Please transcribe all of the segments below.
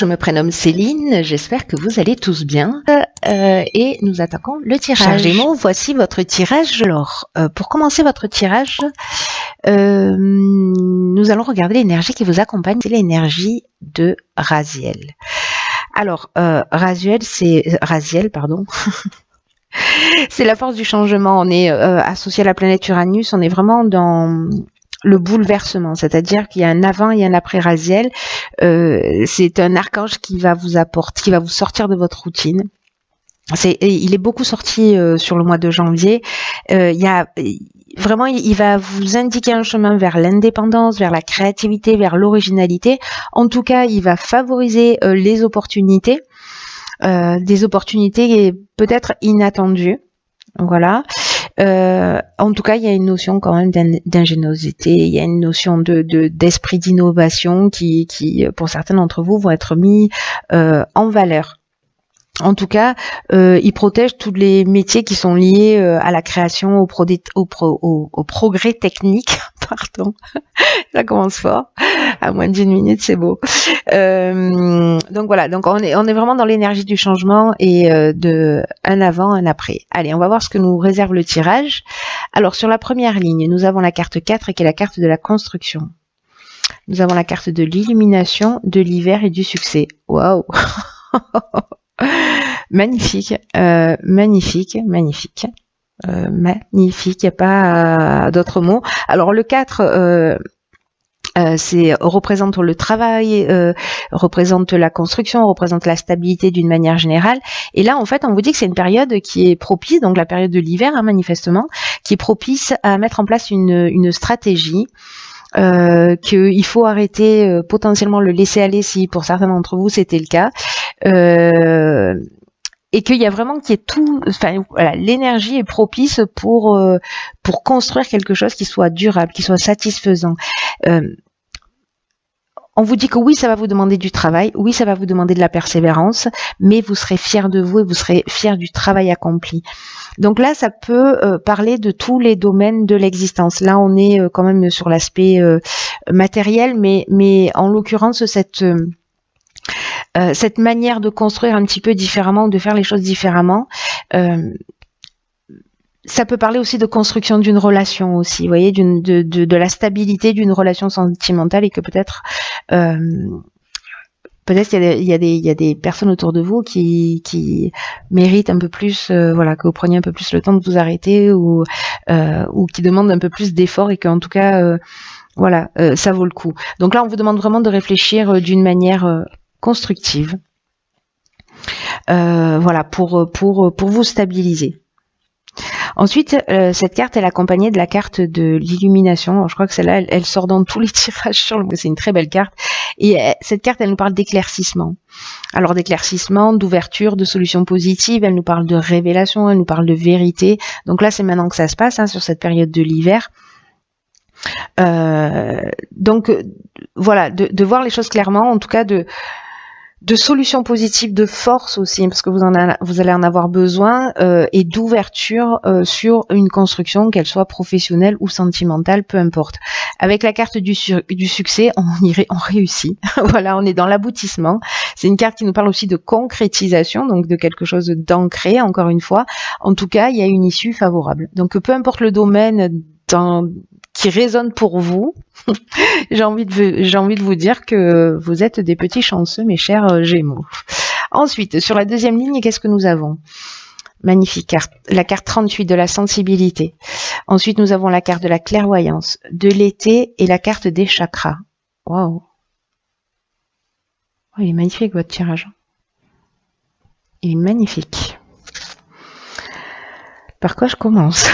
Je me prénomme Céline, j'espère que vous allez tous bien. Et nous attaquons le tirage. Chers Gémeaux, voici votre tirage. Alors, pour commencer votre tirage, nous allons regarder l'énergie qui vous accompagne. C'est l'énergie de Raziel. Alors, Raziel, pardon. C'est la force du changement. On est associé à la planète Uranus. On est vraiment dans le bouleversement, c'est-à-dire qu'il y a un avant et un après Raziel. C'est un archange qui va vous apporter, qui va vous sortir de votre routine. Il est beaucoup sorti sur le mois de janvier. Il va vous indiquer un chemin vers l'indépendance, vers la créativité, vers l'originalité. En tout cas, il va favoriser les opportunités, des opportunités peut-être inattendues. Voilà. En tout cas, il y a une notion quand même d'ingéniosité, il y a une notion d'esprit d'innovation qui, pour certains d'entre vous, vont être mis en valeur. En tout cas, il protège tous les métiers qui sont liés à la création, au progrès technique. Pardon, ça commence fort. À moins d'1 minute, c'est beau. Donc voilà, donc on est vraiment dans l'énergie du changement et de un avant, un après. Allez, on va voir ce que nous réserve le tirage. Alors sur la première ligne, nous avons la carte 4 qui est la carte de la construction. Nous avons la carte de l'illumination, de l'hiver et du succès. Waouh. Magnifique, magnifique, magnifique. Magnifique, il n'y a pas d'autres mots. Alors le 4, représente le travail, représente la construction, représente la stabilité d'une manière générale. Et là, en fait, on vous dit que c'est une période qui est propice, donc la période de l'hiver, hein, manifestement, qui est propice à mettre en place une stratégie. Qu'il faut arrêter potentiellement le laisser aller si pour certains d'entre vous c'était le cas. Et qu'il y a vraiment voilà, l'énergie est propice pour construire quelque chose qui soit durable, qui soit satisfaisant. On vous dit que oui, ça va vous demander du travail, oui, ça va vous demander de la persévérance, mais vous serez fiers de vous et vous serez fiers du travail accompli. Donc là, ça peut parler de tous les domaines de l'existence. Là, on est quand même sur l'aspect matériel, mais en l'occurrence, cette manière de construire un petit peu différemment ou de faire les choses différemment, ça peut parler aussi de construction d'une relation aussi, vous voyez, de la stabilité d'une relation sentimentale et que peut-être il y a des personnes autour de vous qui méritent un peu plus, voilà, que vous preniez un peu plus le temps de vous arrêter ou qui demandent un peu plus d'efforts et qu'en tout cas, voilà, ça vaut le coup. Donc là, on vous demande vraiment de réfléchir d'une manière constructive, voilà, pour vous stabiliser. Ensuite, cette carte est accompagnée de la carte de l'illumination. Je crois que celle-là, elle sort dans tous les tirages c'est une très belle carte. Et cette carte, elle nous parle d'éclaircissement. Alors d'éclaircissement, d'ouverture, de solutions positives. Elle nous parle de révélation, elle nous parle de vérité. Donc là, c'est maintenant que ça se passe, hein, sur cette période de l'hiver. Donc voilà, de voir les choses clairement, en tout cas de solutions positives, de force aussi, parce que vous allez en avoir besoin, et d'ouverture sur une construction, qu'elle soit professionnelle ou sentimentale, peu importe. Avec la carte du succès, on réussit. Voilà, on est dans l'aboutissement. C'est une carte qui nous parle aussi de concrétisation, donc de quelque chose d'ancré, encore une fois. En tout cas, il y a une issue favorable. Donc peu importe le domaine qui résonne pour vous, j'ai envie de vous dire que vous êtes des petits chanceux, mes chers Gémeaux. Ensuite, sur la deuxième ligne, qu'est-ce que nous avons? Magnifique carte, la carte 38 de la sensibilité. Ensuite, nous avons la carte de la clairvoyance, de l'été et la carte des chakras. Waouh! Oh, il est magnifique votre tirage. Il est magnifique. Par quoi je commence?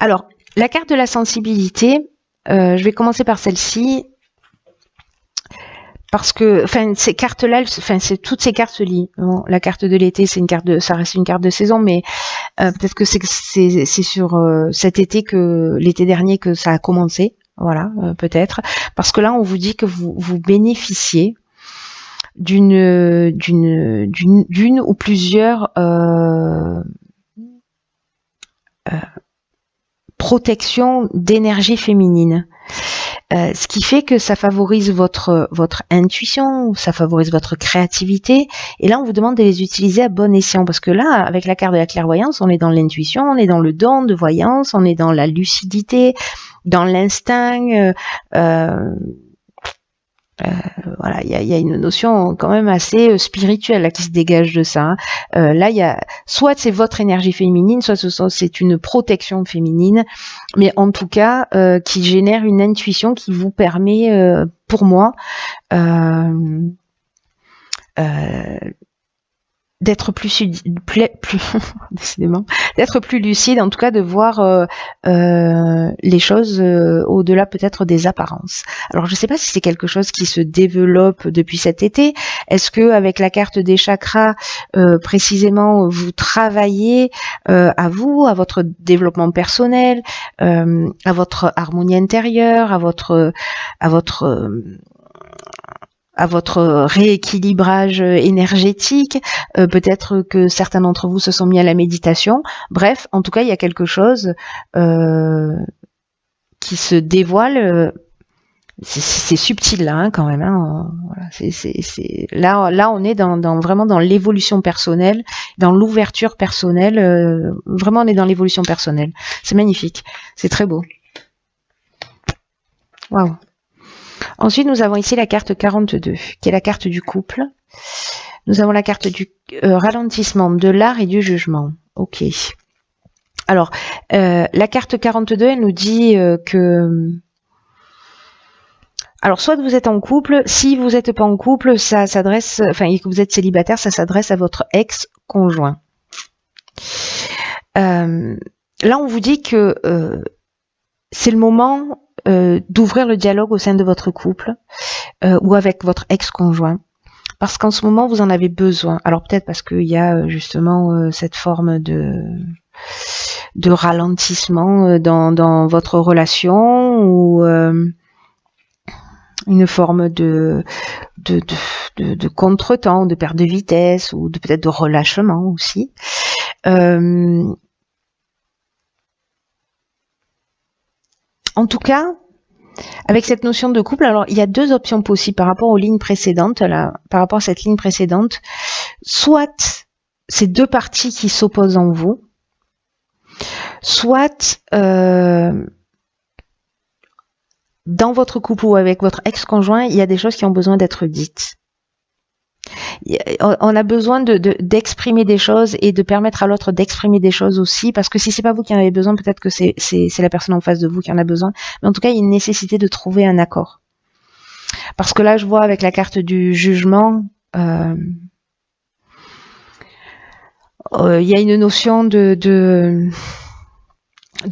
Alors, la carte de la sensibilité, je vais commencer par celle-ci, parce que, ces cartes-là, toutes ces cartes se lient. Bon, la carte de l'été, ça reste une carte de saison, mais peut-être que c'est sur cet été l'été dernier que ça a commencé, voilà, peut-être, parce que là, on vous dit que vous bénéficiez d'une ou plusieurs protection d'énergie féminine. Ce qui fait que ça favorise votre intuition, ça favorise votre créativité. Et là, on vous demande de les utiliser à bon escient. Parce que là, avec la carte de la clairvoyance, on est dans l'intuition, on est dans le don de voyance, on est dans la lucidité, dans l'instinct. Voilà, il y a une notion quand même assez spirituelle là, qui se dégage de ça. Là, il y a soit c'est votre énergie féminine, soit c'est une protection féminine, mais en tout cas qui génère une intuition qui vous permet, pour moi, d'être plus décidément, d'être plus lucide, en tout cas de voir les choses au-delà peut-être des apparences. Alors je ne sais pas si c'est quelque chose qui se développe depuis cet été. Est-ce que avec la carte des chakras précisément vous travaillez à vous, à votre développement personnel, à votre harmonie intérieure, à votre rééquilibrage énergétique, peut-être que certains d'entre vous se sont mis à la méditation. Bref, en tout cas, il y a quelque chose qui se dévoile. C'est subtil là, hein, quand même. Hein. Voilà, là, on est vraiment dans l'évolution personnelle, dans l'ouverture personnelle. Vraiment, on est dans l'évolution personnelle. C'est magnifique, c'est très beau. Waouh. Ensuite, nous avons ici la carte 42, qui est la carte du couple. Nous avons la carte du ralentissement, de l'art et du jugement. Ok. Alors, la carte 42, elle nous dit que... Alors, soit vous êtes en couple, si vous n'êtes pas en couple, ça s'adresse... Enfin, et que vous êtes célibataire, ça s'adresse à votre ex-conjoint. Là, on vous dit que c'est le moment... d'ouvrir le dialogue au sein de votre couple ou avec votre ex-conjoint, parce qu'en ce moment vous en avez besoin. Alors peut-être parce qu'il y a justement cette forme de ralentissement dans votre relation, ou une forme de contretemps, de perte de vitesse, ou peut-être de relâchement aussi. En tout cas, avec cette notion de couple, alors il y a deux options possibles par rapport aux lignes précédentes, là, par rapport à cette ligne précédente. Soit c'est deux parties qui s'opposent en vous, soit dans votre couple ou avec votre ex-conjoint, il y a des choses qui ont besoin d'être dites. On a besoin d'exprimer des choses et de permettre à l'autre d'exprimer des choses aussi, parce que si c'est pas vous qui en avez besoin, peut-être que c'est la personne en face de vous qui en a besoin, mais en tout cas il y a une nécessité de trouver un accord. Parce que là je vois avec la carte du jugement, il y a une notion de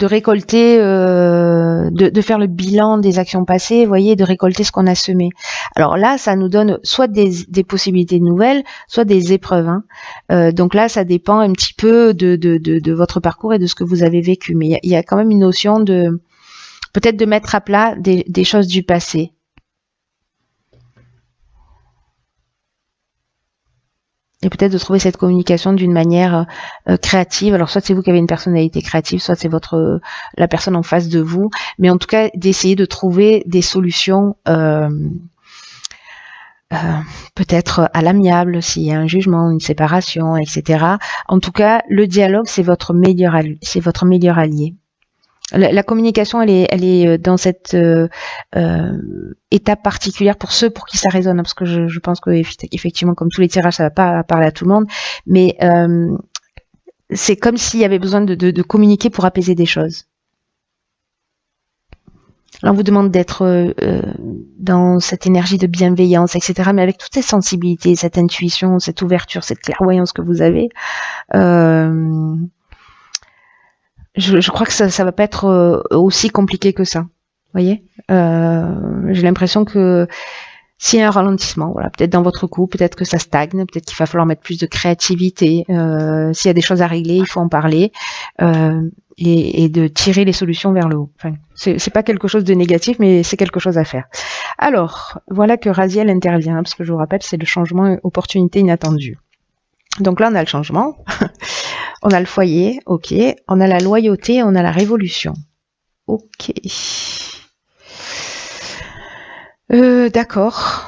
récolter, de faire le bilan des actions passées, vous voyez, de récolter ce qu'on a semé. Alors là, ça nous donne soit des possibilités nouvelles, soit des épreuves. Hein. Donc là, ça dépend un petit peu de votre parcours et de ce que vous avez vécu. Mais il y a quand même une notion de peut-être de mettre à plat des choses du passé. Et peut-être de trouver cette communication d'une manière créative. Alors soit c'est vous qui avez une personnalité créative, soit c'est la personne en face de vous. Mais en tout cas, d'essayer de trouver des solutions peut-être à l'amiable, s'il y a un jugement, une séparation, etc. En tout cas, le dialogue, c'est votre meilleur allié. La communication, elle est dans cette étape particulière pour ceux pour qui ça résonne, parce que je pense que effectivement, comme tous les tirages, ça va pas parler à tout le monde, mais c'est comme s'il y avait besoin de communiquer pour apaiser des choses. Là, on vous demande d'être dans cette énergie de bienveillance, etc., mais avec toute cette sensibilité, cette intuition, cette ouverture, cette clairvoyance que vous avez. Je crois que ça va pas être aussi compliqué que ça. Vous voyez, j'ai l'impression que s'il y a un ralentissement, voilà, peut-être dans votre couple, peut-être que ça stagne, peut-être qu'il va falloir mettre plus de créativité. S'il y a des choses à régler, il faut en parler et de tirer les solutions vers le haut. Enfin, c'est pas quelque chose de négatif, mais c'est quelque chose à faire. Alors, voilà que Raziel intervient, parce que je vous rappelle, c'est le changement opportunité inattendue. Donc là, on a le changement. On a le foyer, ok. On a la loyauté, on a la révolution. Ok. D'accord.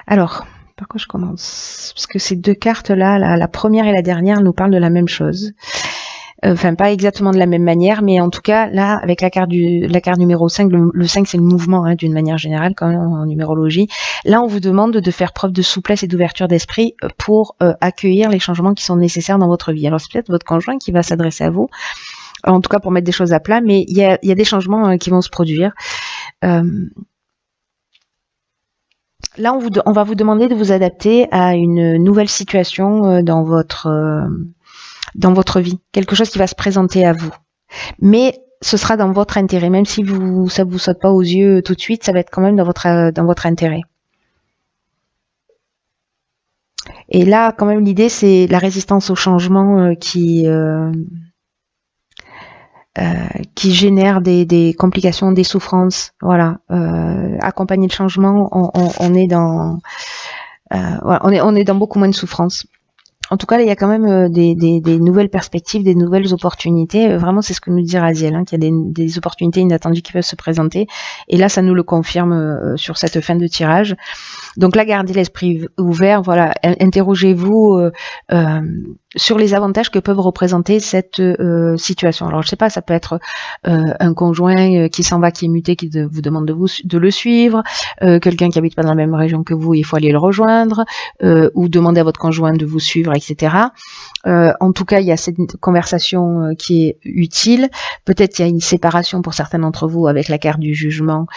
Alors, par quoi je commence? Parce que ces deux cartes-là, la première et la dernière, nous parlent de la même chose. Enfin, pas exactement de la même manière, mais en tout cas, là, avec la carte numéro 5, le 5, c'est le mouvement, hein, d'une manière générale, quand même, en numérologie. Là, on vous demande de faire preuve de souplesse et d'ouverture d'esprit pour accueillir les changements qui sont nécessaires dans votre vie. Alors, c'est peut-être votre conjoint qui va s'adresser à vous, en tout cas pour mettre des choses à plat, mais il y a des changements qui vont se produire. Là, on va vous demander de vous adapter à une nouvelle situation dans votre vie, quelque chose qui va se présenter à vous. Mais ce sera dans votre intérêt, même si ça vous saute pas aux yeux tout de suite, ça va être quand même dans votre intérêt. Et là, quand même, l'idée, c'est la résistance au changement qui génère des complications, des souffrances. Voilà. Accompagner le changement, on est dans on est dans beaucoup moins de souffrances. En tout cas, là, il y a quand même des nouvelles perspectives, des nouvelles opportunités. Vraiment, c'est ce que nous dit Raziel, hein, qu'il y a des opportunités inattendues qui peuvent se présenter. Et là, ça nous le confirme sur cette fin de tirage. Donc là, gardez l'esprit ouvert. Voilà, interrogez-vous sur les avantages que peuvent représenter cette situation. Alors, je sais pas, ça peut être un conjoint qui s'en va, qui est muté, qui vous demande de le suivre, quelqu'un qui habite pas dans la même région que vous, il faut aller le rejoindre, ou demander à votre conjoint de vous suivre, etc. En tout cas, il y a cette conversation qui est utile. Peut-être il y a une séparation pour certains d'entre vous avec la carte du jugement,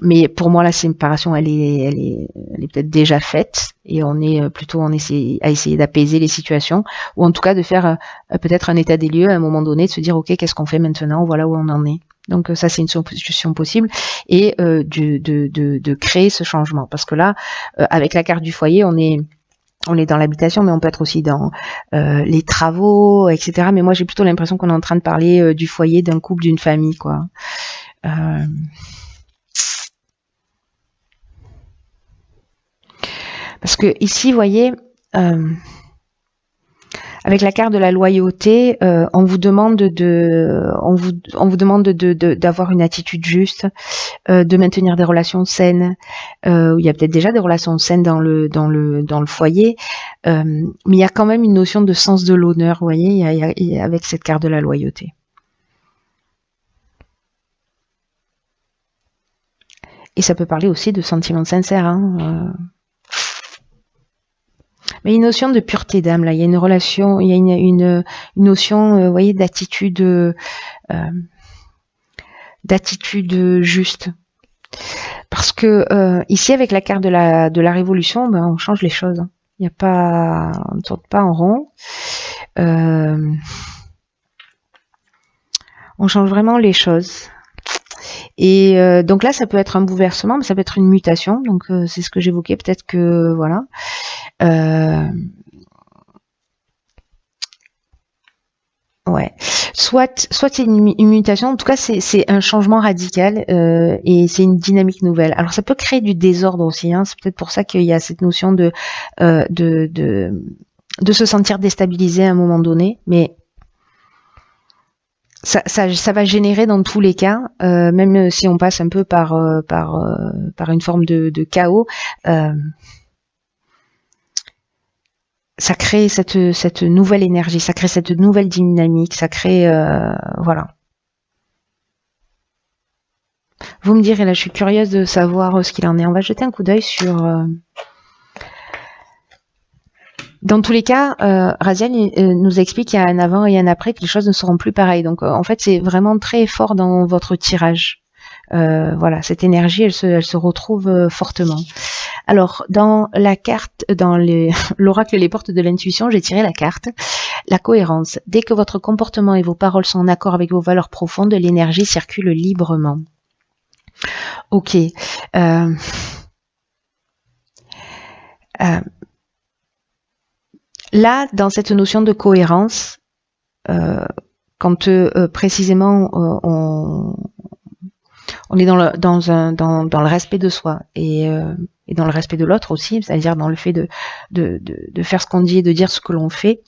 mais pour moi, la séparation, elle est peut-être déjà faite, et on est plutôt à essayer d'apaiser les situations, ou en tout cas de faire peut-être un état des lieux à un moment donné, de se dire ok, qu'est-ce qu'on fait maintenant, voilà où on en est. Donc ça, c'est une solution possible, et de créer ce changement, parce que là, avec la carte du foyer, on est dans l'habitation, mais on peut être aussi dans les travaux, etc. Mais moi, j'ai plutôt l'impression qu'on est en train de parler du foyer, d'un couple, d'une famille, quoi. Parce que ici, vous voyez, avec la carte de la loyauté, on vous demande d'avoir une attitude juste, de maintenir des relations saines. Il y a peut-être déjà des relations saines dans le foyer, mais il y a quand même une notion de sens de l'honneur, vous voyez, avec cette carte de la loyauté. Et ça peut parler aussi de sentiments sincères, hein. Mais une notion de pureté d'âme, là, il y a une relation, il y a une notion, vous voyez, d'attitude juste. Parce que ici, avec la carte de la révolution, ben, on change les choses. Hein. Il y a pas, on ne tourne pas en rond. On change vraiment les choses. Et donc là, ça peut être un bouleversement, mais ça peut être une mutation. Donc c'est ce que j'évoquais. Peut-être que voilà. Ouais. Soit c'est une mutation. En tout cas, c'est un changement radical et c'est une dynamique nouvelle. Alors ça peut créer du désordre aussi. Hein. C'est peut-être pour ça qu'il y a cette notion de se sentir déstabilisé à un moment donné, mais ça va générer dans tous les cas, même si on passe un peu par une forme de chaos, ça crée cette nouvelle énergie, ça crée cette nouvelle dynamique, ça crée voilà. Vous me direz, là je suis curieuse de savoir ce qu'il en est. On va jeter un coup d'œil sur dans tous les cas, Raziel nous explique qu'il y a un avant et un après, que les choses ne seront plus pareilles. Donc en fait, c'est vraiment très fort dans votre tirage. Voilà, cette énergie, elle se retrouve fortement. Alors, dans la carte, dans l'oracle Les Portes de l'intuition, j'ai tiré la carte, la cohérence. Dès que votre comportement et vos paroles sont en accord avec vos valeurs profondes, l'énergie circule librement. Ok. Là, dans cette notion de cohérence, quand précisément on est dans le respect de soi et et dans le respect de l'autre aussi, c'est-à-dire dans le fait de faire ce qu'on dit et de dire ce que l'on fait,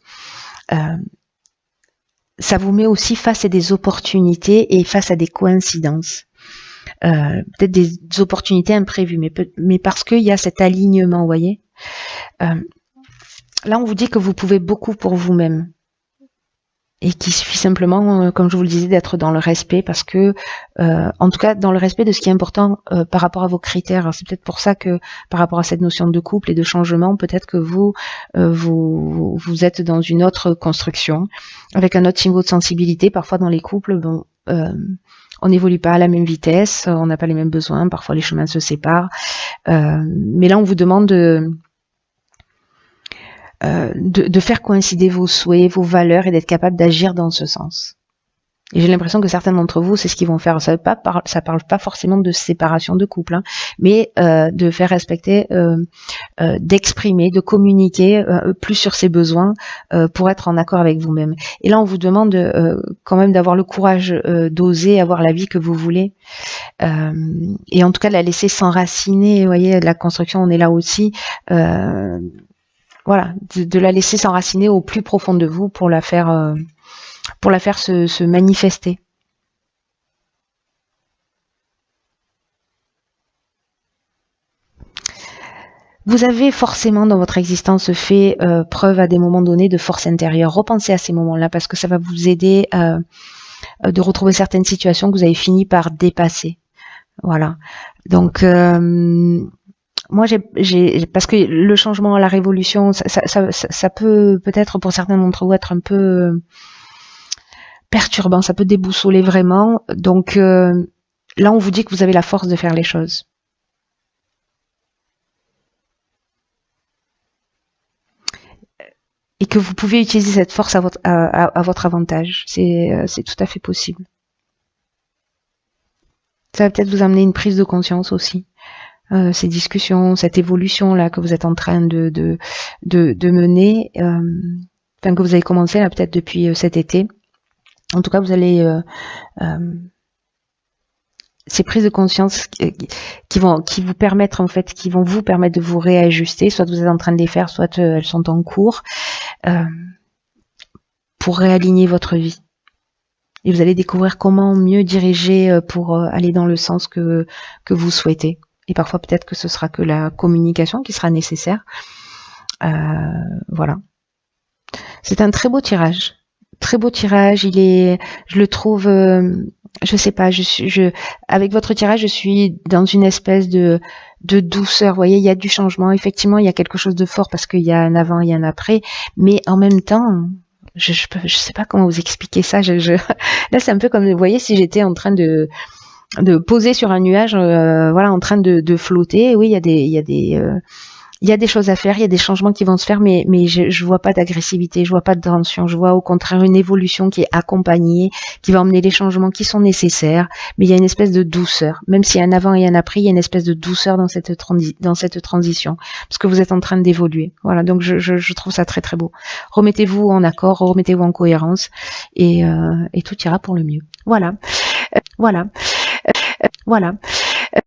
ça vous met aussi face à des opportunités et face à des coïncidences. Peut-être des opportunités imprévues, mais parce qu'il y a cet alignement, vous voyez. Là, on vous dit que vous pouvez beaucoup pour vous-même. Et qu'il suffit simplement, comme je vous le disais, d'être dans le respect, parce que, en tout cas, dans le respect de ce qui est important par rapport à vos critères. C'est peut-être pour ça que, par rapport à cette notion de couple et de changement, peut-être que vous êtes dans une autre construction, avec un autre niveau de sensibilité. Parfois, dans les couples, bon, on n'évolue pas à la même vitesse, on n'a pas les mêmes besoins, parfois les chemins se séparent. Mais là, on vous demande de faire coïncider vos souhaits, vos valeurs et d'être capable d'agir dans ce sens. Et j'ai l'impression que certains d'entre vous, c'est ce qu'ils vont faire. Ça parle pas forcément de séparation de couple, hein, mais de faire respecter, d'exprimer, de communiquer plus sur ses besoins pour être en accord avec vous-même. Et là, on vous demande quand même d'avoir le courage d'oser avoir la vie que vous voulez. Et en tout cas, de la laisser s'enraciner. Vous voyez, la construction, on est là aussi. Voilà, de la laisser s'enraciner au plus profond de vous pour la faire se manifester. Vous avez forcément dans votre existence fait preuve à des moments donnés de force intérieure. Repensez à ces moments-là parce que ça va vous aider de retrouver certaines situations que vous avez fini par dépasser. Voilà. Donc moi, parce que le changement, la révolution, ça peut peut-être pour certains d'entre vous être un peu perturbant, ça peut déboussoler vraiment. Donc là, on vous dit que vous avez la force de faire les choses. Et que vous pouvez utiliser cette force à votre avantage. C'est tout à fait possible. Ça va peut-être vous amener une prise de conscience aussi. Ces discussions, cette évolution là que vous êtes en train de mener, enfin que vous avez commencé là peut-être depuis cet été. En tout cas, vous allez ces prises de conscience qui vont vous permettre en fait, qui vont vous permettre de vous réajuster. Soit vous êtes en train de les faire, soit elles sont en cours pour réaligner votre vie. Et vous allez découvrir comment mieux diriger pour aller dans le sens que vous souhaitez. Et parfois, peut-être que ce sera que la communication qui sera nécessaire. Voilà. C'est un très beau tirage. Très beau tirage. Je le trouve, je sais pas, avec votre tirage, je suis dans une espèce de douceur. Vous voyez, il y a du changement. Effectivement, il y a quelque chose de fort parce qu'il y a un avant et un après. Mais en même temps, je sais pas comment vous expliquer ça. Là, c'est un peu comme, vous voyez, si j'étais en train de poser sur un nuage, voilà, en train de flotter. Oui, il y a des choses à faire, il y a des changements qui vont se faire, mais je vois pas d'agressivité, je vois pas de tension, je vois au contraire une évolution qui est accompagnée, qui va emmener les changements qui sont nécessaires, mais il y a une espèce de douceur. Même s'il y a un avant et un après, il y a une espèce de douceur dans cette transition, parce que vous êtes en train d'évoluer. Voilà, donc je trouve ça très très beau. Remettez-vous en accord, remettez-vous en cohérence, et tout ira pour le mieux. Voilà.